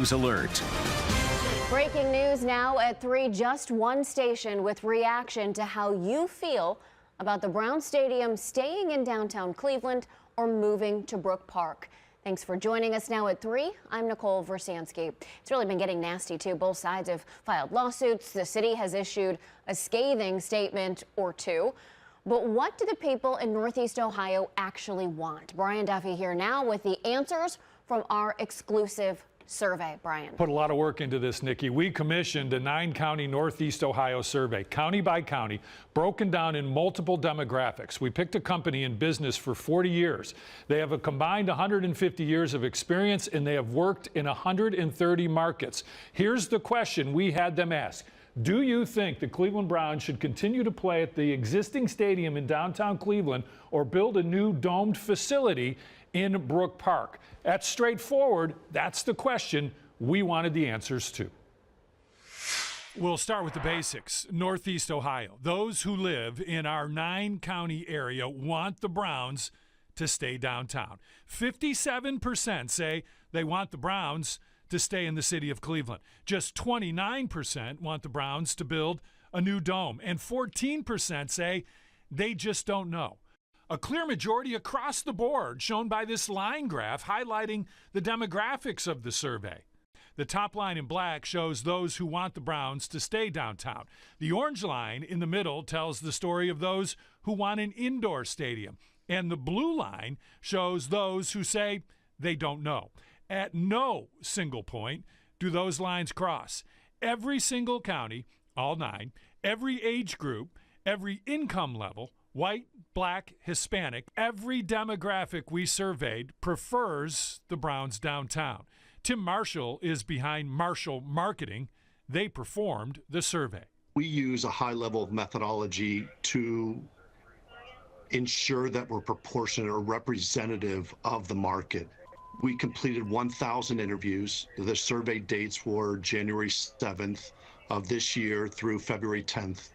News Alert. Breaking news now at 3, just one station with reaction to how you feel about the Brown Stadium staying in downtown Cleveland or moving to Brook Park. Thanks for joining us now at 3. I'm Nicole Versansky. It's really been getting nasty, too. Both sides have filed lawsuits. The city has issued a scathing statement or two. But what do the people in Northeast Ohio actually want? Brian Duffy here now with the answers from our exclusive survey. Brian. Put a lot of work into this, Nikki. We commissioned a 9-county Northeast Ohio survey, county by county, broken down in multiple demographics. We picked a company in business for 40 years. They have a combined 150 years of experience, and they have worked in 130 markets. Here's the question we had them ask. Do you think the Cleveland Browns should continue to play at the existing stadium in downtown Cleveland or build a new domed facility in Brook Park? That's straightforward. That's the question we wanted the answers to. We'll start with the basics. Northeast Ohio. Those who live in our 9-county area want the Browns to stay downtown. 57% say they want the Browns to stay in the city of Cleveland. Just 29% want the Browns to build a new dome. And 14% say they just don't know. A clear majority across the board shown by this line graph highlighting the demographics of the survey. The top line in black shows those who want the Browns to stay downtown. The orange line in the middle tells the story of those who want an indoor stadium. And the blue line shows those who say they don't know. At no single point do those lines cross. Every single county, all 9, every age group, every income level, white, black, Hispanic, every demographic we surveyed prefers the Browns downtown. Tim Marshall is behind Marshall Marketing. They performed the survey. We use a high level of methodology to ensure that we're proportionate or representative of the market. We completed 1,000 interviews. The survey dates were January 7th of this year through February 10th.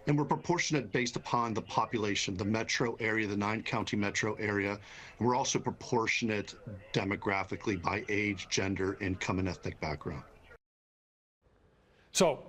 And we're proportionate based upon the population, the metro area, the 9-county metro area. And we're also proportionate demographically by age, gender, income, and ethnic background. So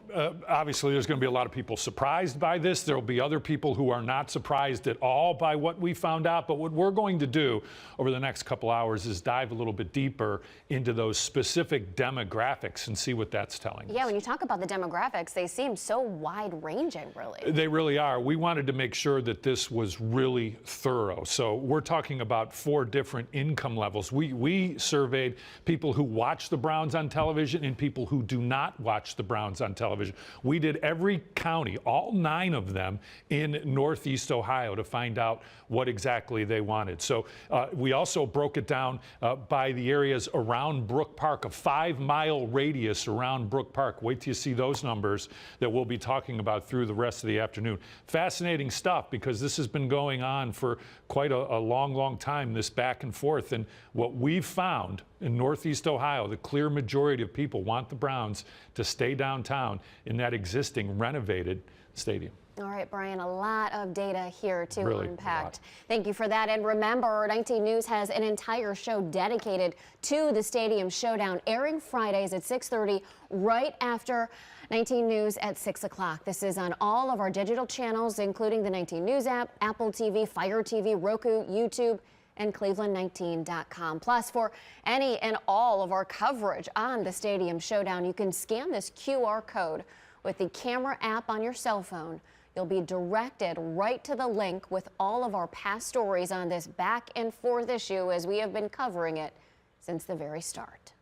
obviously there's going to be a lot of people surprised by this. There will be other people who are not surprised at all by what we found out. But what we're going to do over the next couple hours is dive a little bit deeper into those specific demographics and see what that's telling us. Yeah, when you talk about the demographics, they seem so wide-ranging, really. They really are. We wanted to make sure that this was really thorough. So we're talking about 4 different income levels. We surveyed people who watch the Browns on television and people who do not watch the Browns on television. We did every county, all 9 of them in Northeast Ohio, to find out what exactly they wanted. So we also broke it down by the areas around Brook Park, a 5-mile radius around Brook Park. Wait till you see those numbers that we'll be talking about through the rest of the afternoon. Fascinating stuff, because this has been going on for quite a long time, this back and forth. And what we've found in Northeast Ohio, the clear majority of people want the Browns to stay downtown in that existing renovated stadium. All right, Brian, a lot of data here to really unpack. Thank you for that. And remember, 19 News has an entire show dedicated to the Stadium Showdown, airing Fridays at 6:30, right after 19 News at 6 o'clock. This is on all of our digital channels, including the 19 News app, Apple TV, Fire TV, Roku, YouTube, and Cleveland19.com. Plus, for any and all of our coverage on the Stadium Showdown, you can scan this QR code with the camera app on your cell phone. You'll be directed right to the link with all of our past stories on this back and forth issue, as we have been covering it since the very start.